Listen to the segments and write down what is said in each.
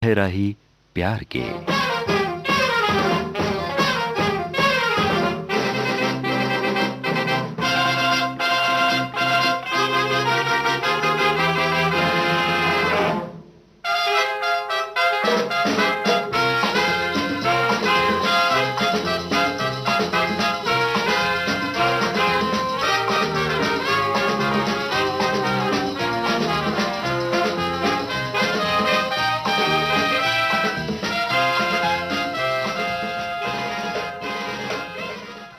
है राही प्यार के।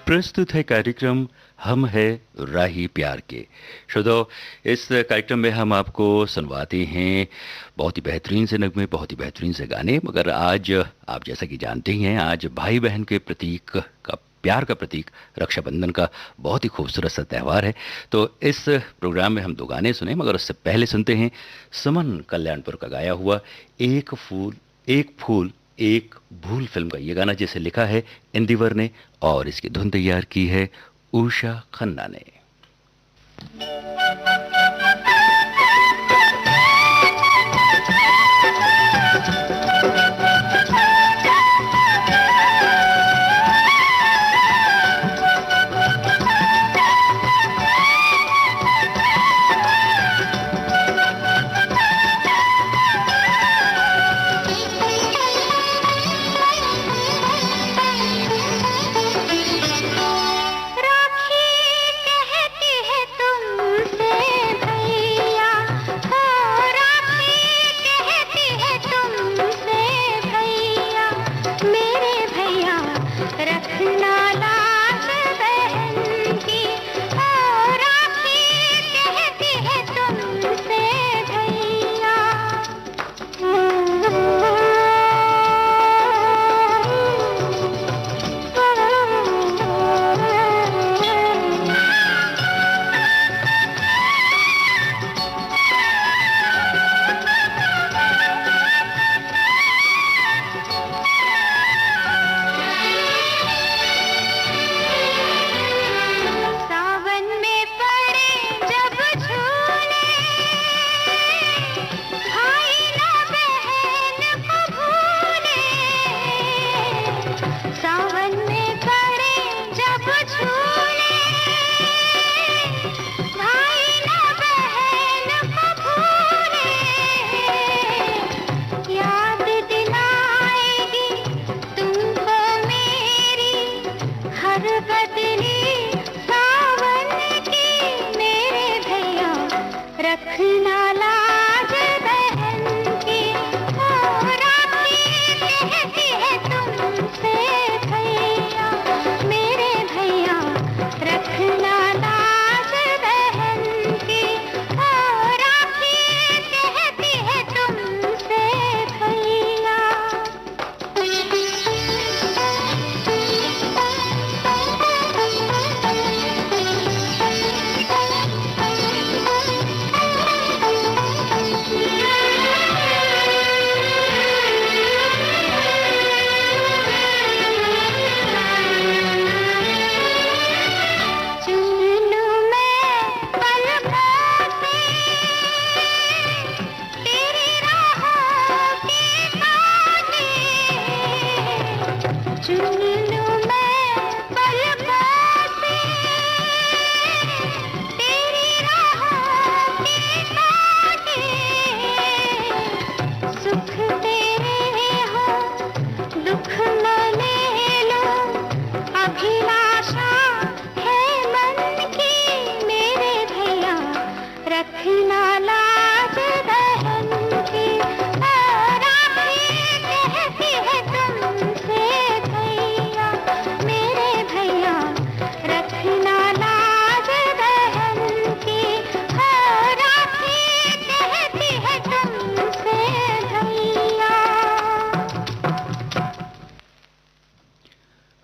प्रस्तुत है कार्यक्रम हम है राही प्यार के। श्रोताओ, इस कार्यक्रम में हम आपको सुनवाते हैं बहुत ही बेहतरीन से नगमे, बहुत ही बेहतरीन से गाने। मगर आज आप जैसा कि जानते ही हैं, आज भाई बहन के प्रतीक का, प्यार का प्रतीक रक्षाबंधन का बहुत ही खूबसूरत सा त्यौहार है। तो इस प्रोग्राम में हम दो गाने सुने, मगर उससे पहले सुनते हैं सुमन कल्याणपुर का गाया हुआ एक फूल एक भूल फिल्म का ये गाना, जिसे लिखा है इंदिवर ने और इसकी धुन तैयार की है उषा खन्ना ने।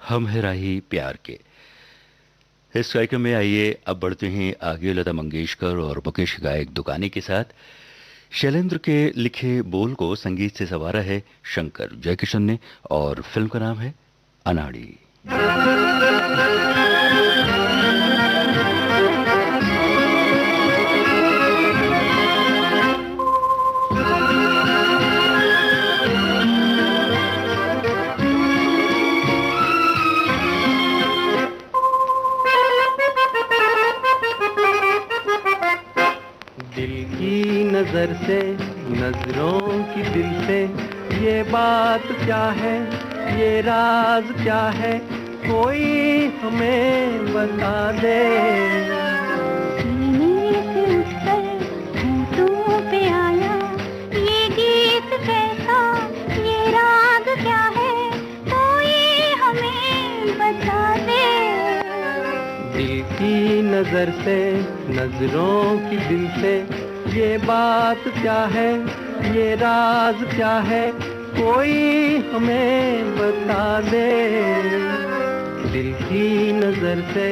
हम है राही प्यार के इस कार्यक्रम में आइए अब बढ़ते हैं आगे लता मंगेशकर और मुकेश गायक दुकानी के साथ। शैलेंद्र के लिखे बोल को संगीत से संवारा है शंकर जयकिशन ने और फिल्म का नाम है अनाड़ी। नजर से, नजरों की दिल से, ये बात क्या है, ये राज क्या है, कोई हमें बता दे। सीने से उठकर होठों पे आया ये गीत कैसा, ये राग क्या है, कोई हमें बता दे। दिल की नजर से, नजरों की दिल से, ये बात क्या है, ये राज क्या है, कोई हमें बता दे। दिल की नजर से।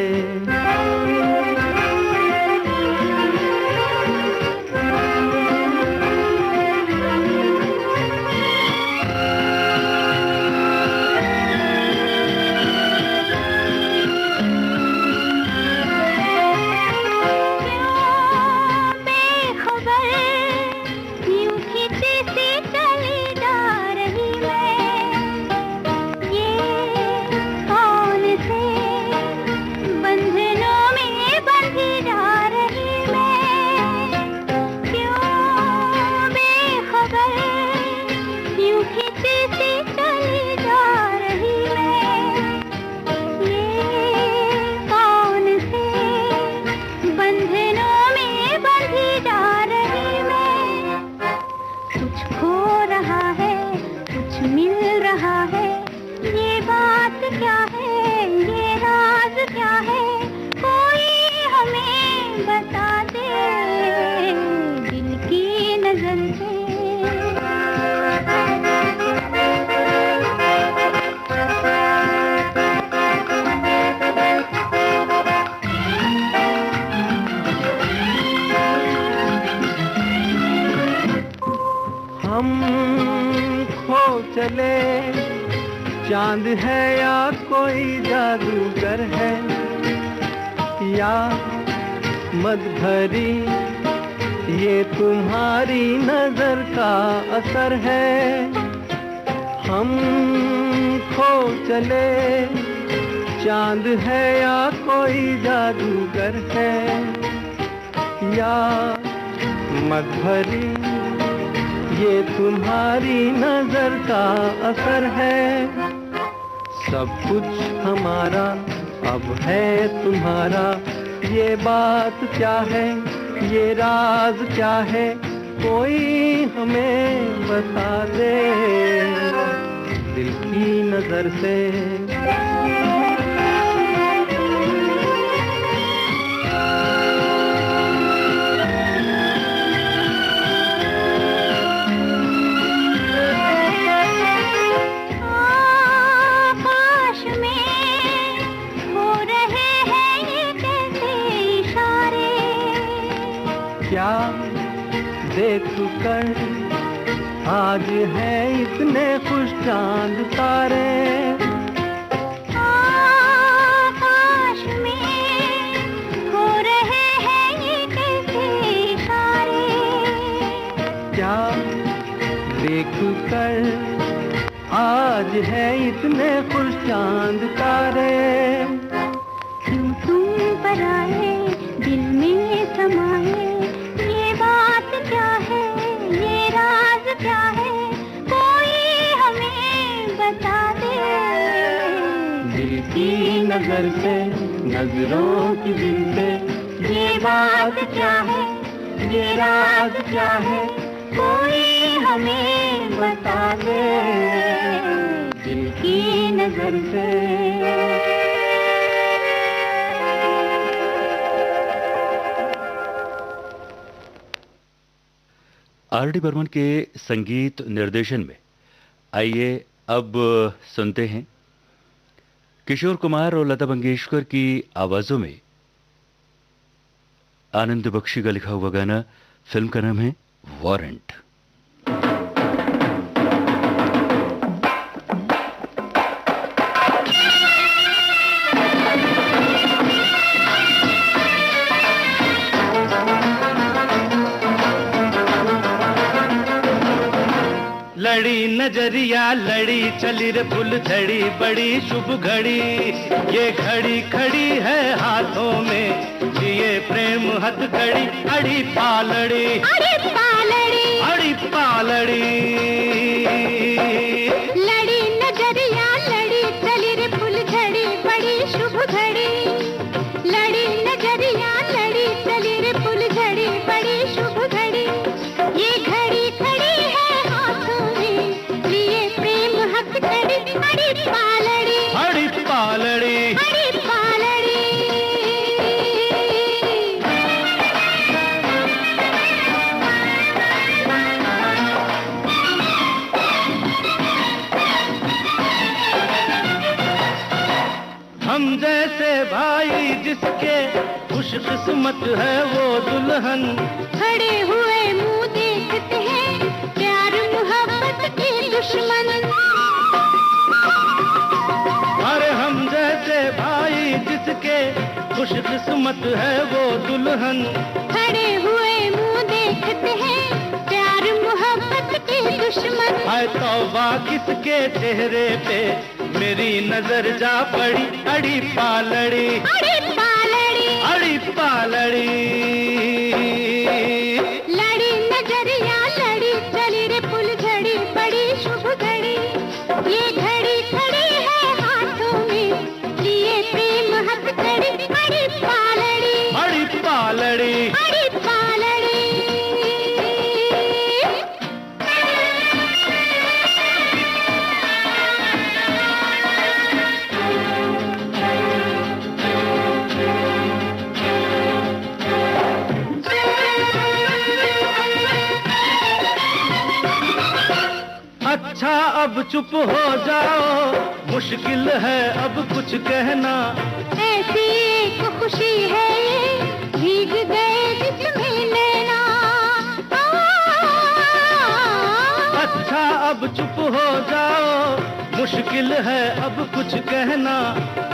चले चांद है या कोई जादूगर है, या मद भरी ये तुम्हारी नजर का असर है। हम खो चले चांद है या कोई जादूगर है, या मद भरी ये तुम्हारी नजर का असर है। सब कुछ हमारा अब है तुम्हारा, ये बात क्या है, ये राज क्या है, कोई हमें बता दे। दिल की नजर से। क्या देख कर आज है इतने खुश चांद तारे, आकाश में हो रहे हैं ये कैसे इशारे। क्या देख कर आज है इतने खुश चांद तारे। क्यों तुम पर आए दिल में समाए, क्या है ये राज क्या है, कोई हमें बता दे। दिल की नजर से, नजरों की दिल से, ये बात क्या है, ये राज क्या है, कोई हमें बता दे। दिल की नजर से। आर डी बर्मन के संगीत निर्देशन में आइए अब सुनते हैं किशोर कुमार और लता मंगेशकर की आवाजों में आनंद बख्शी का लिखा हुआ गाना। फिल्म का नाम है वारंट। लड़ी नजरिया लड़ी चली रे फुल झड़ी, बड़ी शुभ घड़ी ये घड़ी खड़ी है हाथों में, लिए प्रेम हथकड़ी, अड़ी पालड़ी, अड़ी पालड़ी, अड़ी पालड़ी। लड़ी नजरिया लड़ी, चली रे फुलझड़ी, बड़ी शुभ घड़ी। लड़ी नजरिया लड़ी, चली रे फुलझड़ी, बड़ी शुभ घड़ी। ये घड़ी खड़ी है हाथों में, लिए प्रेम हथकड़ी, अड़ी पालड़ी, अड़ी पालड़ी। अड़ी पालड़ी। हम जैसे भाई जिसके खुशकिस्मत है वो दुल्हन, खड़े हुए मुंह देखते हैं, प्यार मोहब्बत के दुश्मन। अरे हम जैसे भाई जिसके खुशकिस्मत है वो दुल्हन, खड़े हुए मुंह देखते हैं, प्यार मोहब्बत के दुश्मन। हाय तौबा किसके चेहरे पे मेरी नजर जा पड़ी, अड़ी पालड़ी, अड़ी पालड़ी, अड़ी पालड़ी। लड़ी नजरिया लड़ी, चली रे फुलझड़ी, बड़ी शुभ घड़ी। ये घड़ी खड़ी है हाथों में, लिए प्रेम हथकड़ी, अड़ी पालड़ी, अड़ी पालड़ी। अड़ी पालड़ी। अच्छा अब चुप हो जाओ, मुश्किल है अब कुछ कहना। ऐसी एक खुशी है ये, भीग गए जिसमें नैना। अच्छा अब चुप हो जाओ, मुश्किल है अब कुछ कहना।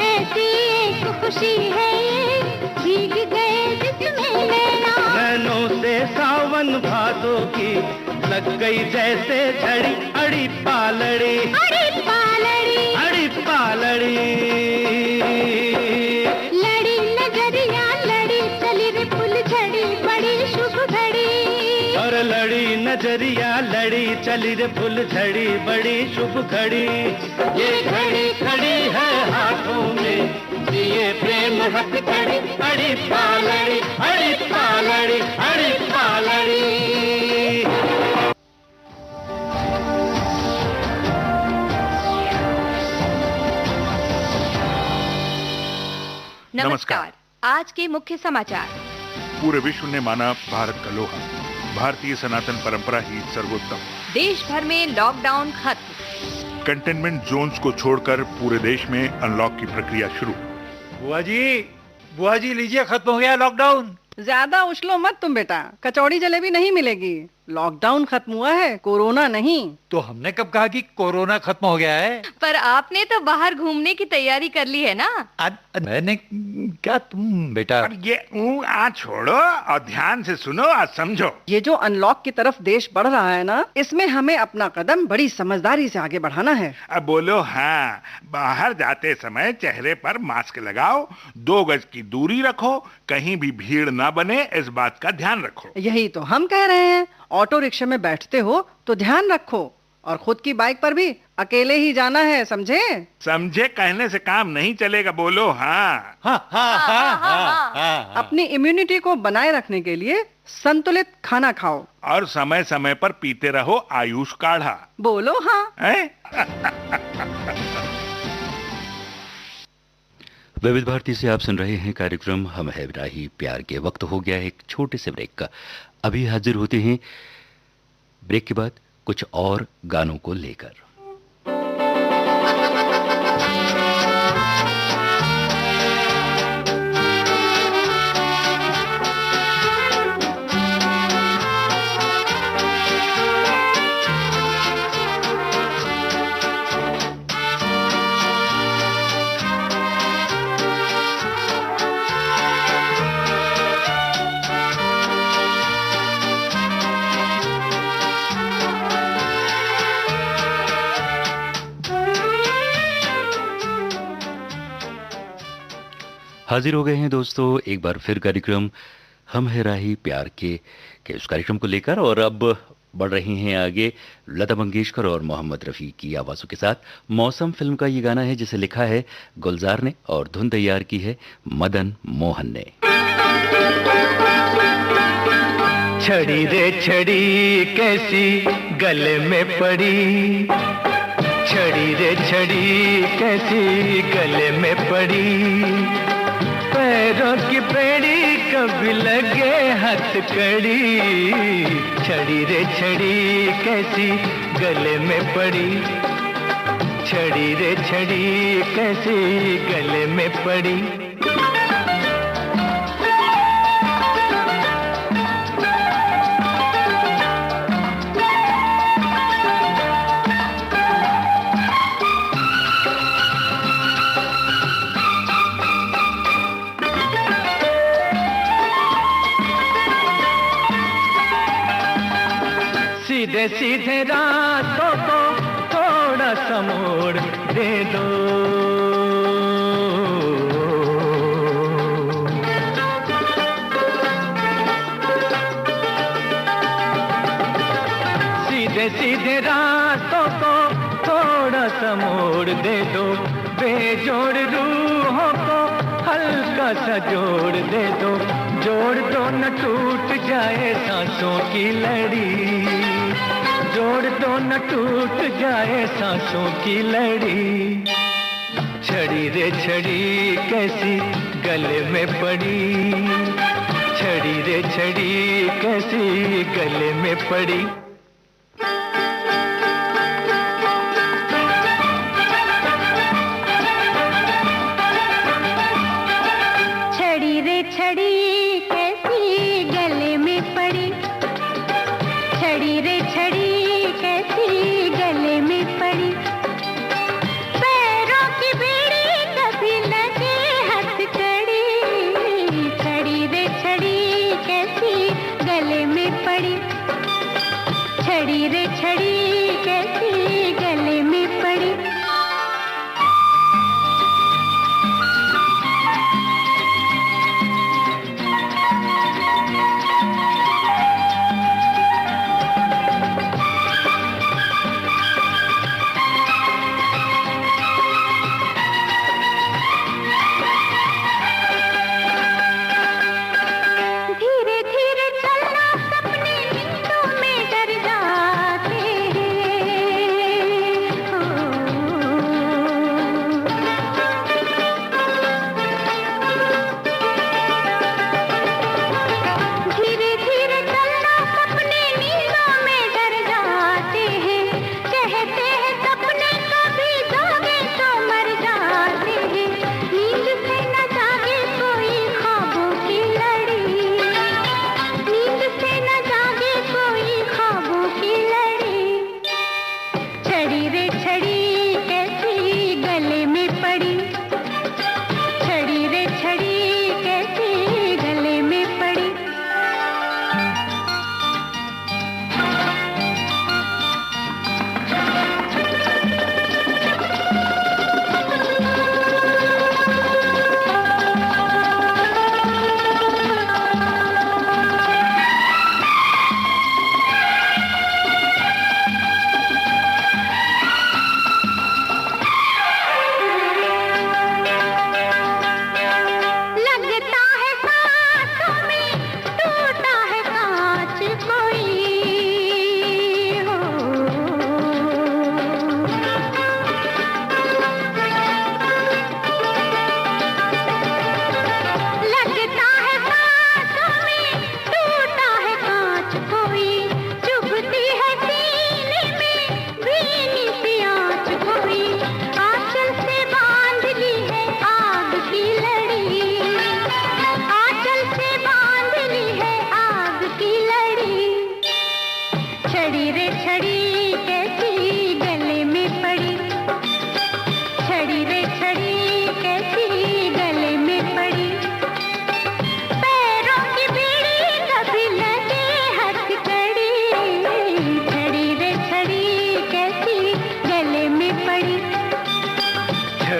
ऐसी एक खुशी है ये, भीग गए जिसमें नैना। नैनों से सावन भादों की लग गई जैसे झड़ी, अड़ी पालड़ी, अड़ी पालड़ी, अड़ी पालड़ी। लड़ी नजरिया लड़ी, चली रे फुलझड़ी, बड़ी शुभ घड़ी। और लड़ी नजरिया लड़ी, चली रे फुलझड़ी, बड़ी शुभ घड़ी। ये घड़ी खड़ी है हाथों में, ये प्रेम हथकड़ी, अड़ी पालड़ी, अड़ी पालड़ी, अड़ी पालड़ी। नमस्कार। आज के मुख्य समाचार। पूरे विश्व ने माना भारत का लोहा, भारतीय सनातन परंपरा ही सर्वोत्तम। देश भर में लॉकडाउन खत्म। कंटेनमेंट जोन्स को छोड़कर पूरे देश में अनलॉक की प्रक्रिया शुरू। बुआ जी लीजिए, खत्म हो गया लॉकडाउन। ज्यादा उछलो मत तुम बेटा, कचौड़ी जलेबी नहीं मिलेगी। लॉकडाउन खत्म हुआ है, कोरोना नहीं। तो हमने कब कहा कि कोरोना खत्म हो गया है? पर आपने तो बाहर घूमने की तैयारी कर ली है ना? मैंने क्या, तुम बेटा? अब ये आज छोड़ो और ध्यान से सुनो और समझो। ये जो अनलॉक की तरफ देश बढ़ रहा है ना, इसमें हमें अपना कदम बड़ी समझदारी से आगे बढ़ाना है। अब बोलो हाँ। बाहर जाते समय चेहरे पर मास्क लगाओ, 2 गज की दूरी रखो, कहीं भी भीड़ ना बने, इस बात का ध्यान रखो। यही तो हम कह रहे हैं। ऑटो रिक्शा में बैठते हो तो ध्यान रखो, और खुद की बाइक पर भी अकेले ही जाना है, समझे? समझे कहने से काम नहीं चलेगा, बोलो हाँ। हाँ हाँ हाँ हाँ हाँ। अपनी इम्यूनिटी को बनाए रखने के लिए संतुलित खाना खाओ, और समय समय पर पीते रहो आयुष काढ़ा। बोलो हाँ। हैं? विविध भारती से आप सुन रहे हैं कार्यक्रम हम है राही प्यार के। वक्त हो गया है एक छोटे से ब्रेक का। अभी हाजिर होते हैं ब्रेक के बाद कुछ और गानों को लेकर। हाजिर हो गए हैं दोस्तों एक बार फिर कार्यक्रम हम है राही प्यार के उस कार्यक्रम को लेकर, और अब बढ़ रही हैं आगे लता मंगेशकर और मोहम्मद रफ़ी की आवाज़ों के साथ। मौसम फिल्म का ये गाना है जिसे लिखा है गुलजार ने और धुन तैयार की है मदन मोहन ने। छड़ी रे छड़ी कैसी गले में पड़ी, छड़ी रे छड़ी कैसी गले में पड़ी, पैरों की पेड़ी कभी लगे हथकड़ी, छड़ी रे छड़ी कैसी गले में पड़ी, छड़ी रे छड़ी कैसी गले में पड़ी। सीधे सीधे रास्तों को थोड़ा सा मोड़ दे दो, सीधे सीधे रास्तों को थोड़ा सा मोड़ दे दो, बेजोड़ रूहों को हल्का सा जोड़ दे दो, जोड़ दो न टूट जाए सांसों की लड़ी, जोड़ दो न टूट जाए सांसों की लड़ी, छड़ी रे छड़ी कैसी गले में पड़ी, छड़ी रे छड़ी कैसी गले में पड़ी। छड़ी रे छड़ी कैसी गले में पड़ी, छड़ी रे छड़ी कैसी गले में पड़ी, पैरों की बेड़ी कभी लगे हथकड़ी, छड़ी रे छड़ी कैसी गले में पड़ी,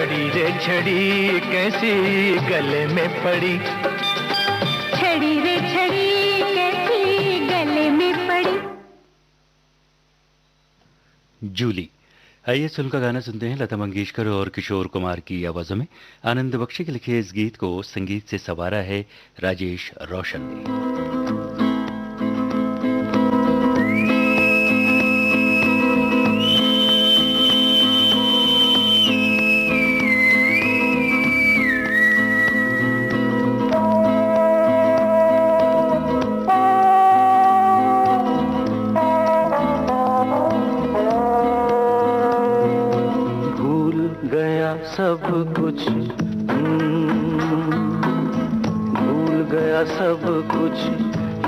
छड़ी रे छड़ी कैसी गले में पड़ी, छड़ी रे छड़ी कैसी गले में पड़ी। जूली। आइए सुन का गाना सुनते हैं लता मंगेशकर और किशोर कुमार की आवाजों में। आनंद बख्शी के लिखे इस गीत को संगीत से संवारा है राजेश रोशन ने। सब कुछ भूल गया सब कुछ,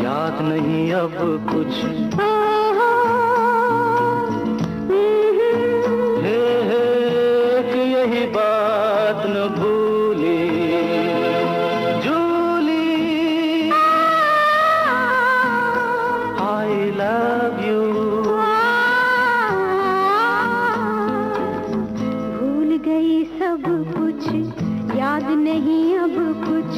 याद नहीं अब कुछ। हे कि यही बात न भूली जूली, आई लव यू। सब कुछ याद नहीं अब कुछ,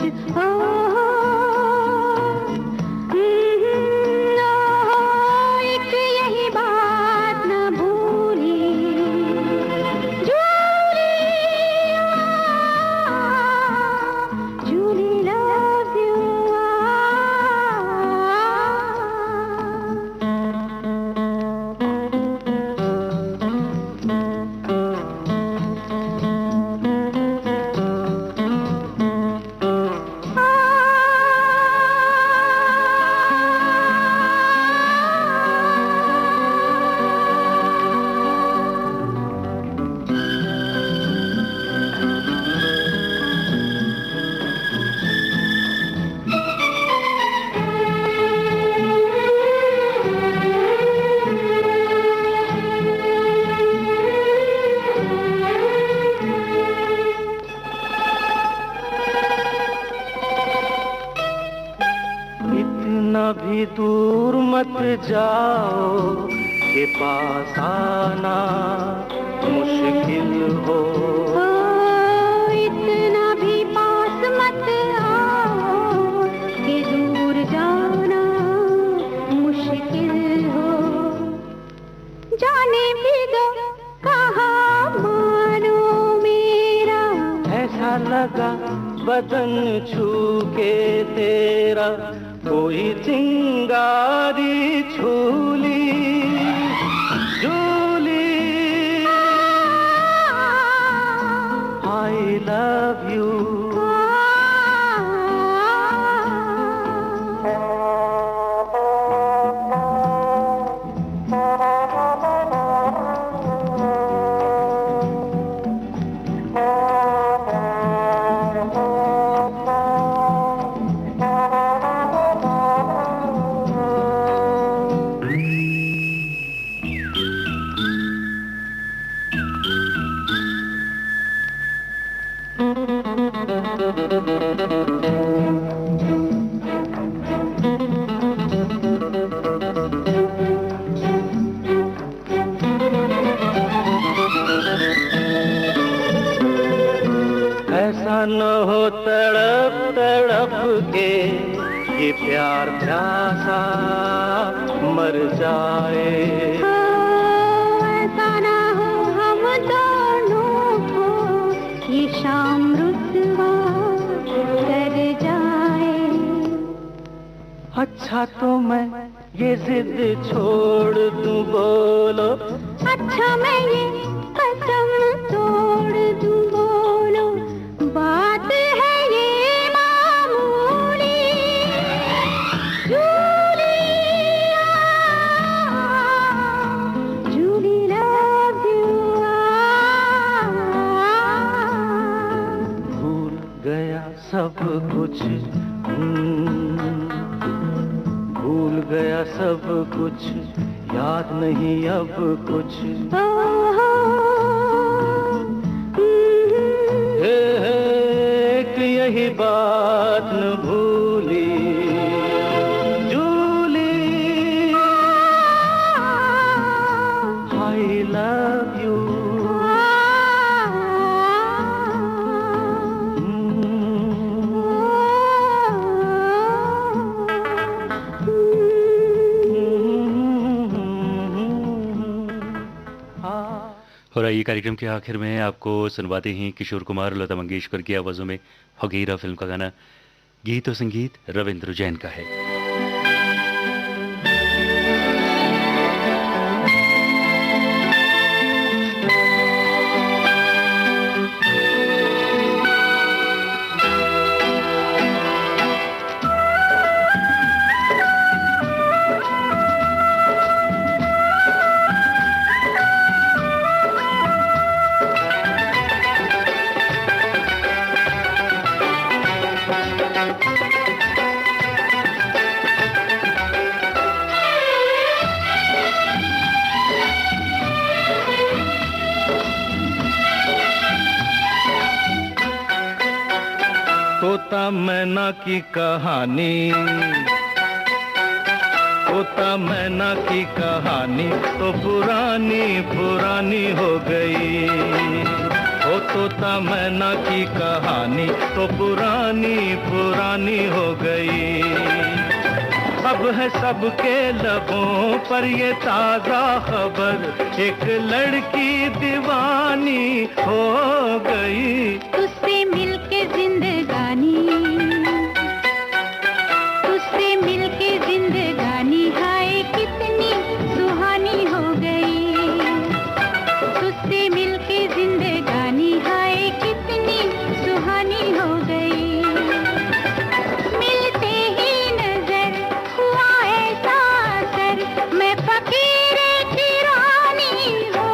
एक यही बात न भूली जूली, जूली लव यू। भी दूर मत जाओ के पास आना मुश्किल हो, इतना भी पास मत आओ कि दूर जाना मुश्किल हो। जाने भी दो कहाँ मानो मेरा, ऐसा लगा बदन छू के तेरा कोई चिंगारी छूली जूली, आई लव यू। ऐसा न हो तड़प तड़प के ये प्यार प्यासा मर जाए, ऐसा ना हो हम दोनों को ये शाम रुसवा कर जाए। अच्छा तो मैं ये जिद छोड़ दूं बोलो, अच्छा मैं ये कसम तोड़ दूं बोलो, बात है ये मामूली जूली, जूली लव यू। भूल गया सब कुछ, भूल गया सब कुछ, याद नहीं अब कुछ। एक यही बात न भूली जूली, आई लव यू। और आइए कार्यक्रम के आखिर में आपको सुनवाते हैं किशोर कुमार और लता मंगेशकर की आवाज़ों में फकीरा फिल्म का गाना। गीत और संगीत रविंद्र जैन का है। तोता मैना की कहानी, तोता मैना की कहानी तो पुरानी पुरानी हो गई। ओ तोता मैना की कहानी तो पुरानी पुरानी हो गई। अब है सबके लबों पर ये ताजा खबर, एक लड़की दीवानी हो गई। तुझसे मिलके जिंदगानी, तुझसे मिलके जिंदगानी हाय कितनी सुहानी हो गई। तुझसे मिलके जिंदगानी हाय कितनी सुहानी हो गई। मिलते ही नजर हुआ ऐसा असर, मैं फकीरे की रानी हो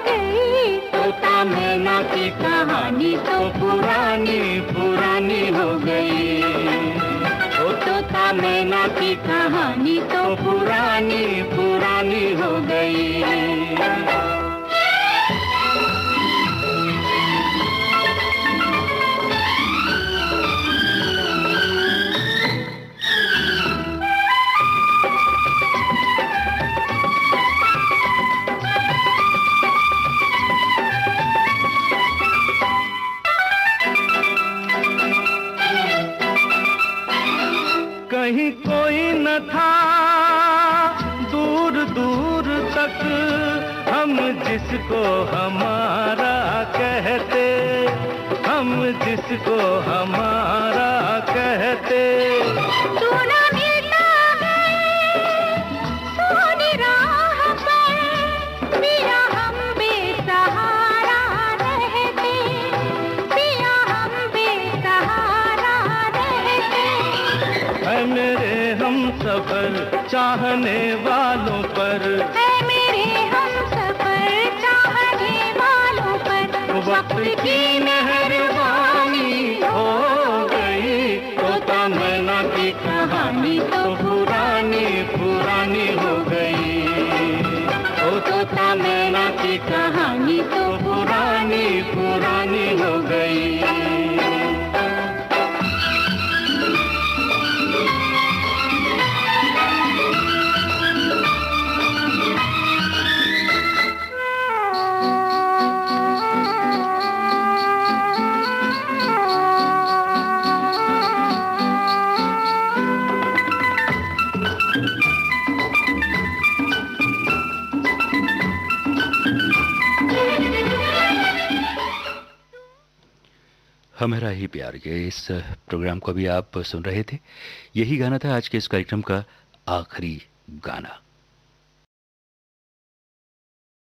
गई। तोता मैना की कहानी तो पुरानी पुरानी हो गई। ओ तोता मैना की कहानी तो पुरानी पुरानी हो गई। कहीं कोई न था दूर दूर तक, हम जिसको हमारा कहते, हम जिसको हमारा कहते। तू ना मिलता है सोनी राह पर, पिया हम बेसहारा रहते, पिया हम बेसहारा रहते। है मेरे हम सफर चाहने वालों पर, है मेरे हम सफर चाहने वालों पर, वक्त की मेहरबानी हो गई। तोता मैना की कहानी तो पुरानी पुरानी हो गई। ओ तोता मैना की कहानी तो पुरानी पुरानी हो गई। हमारा ही प्यार के इस प्रोग्राम को भी आप सुन रहे थे। यही गाना था आज के इस कार्यक्रम का आखिरी गाना।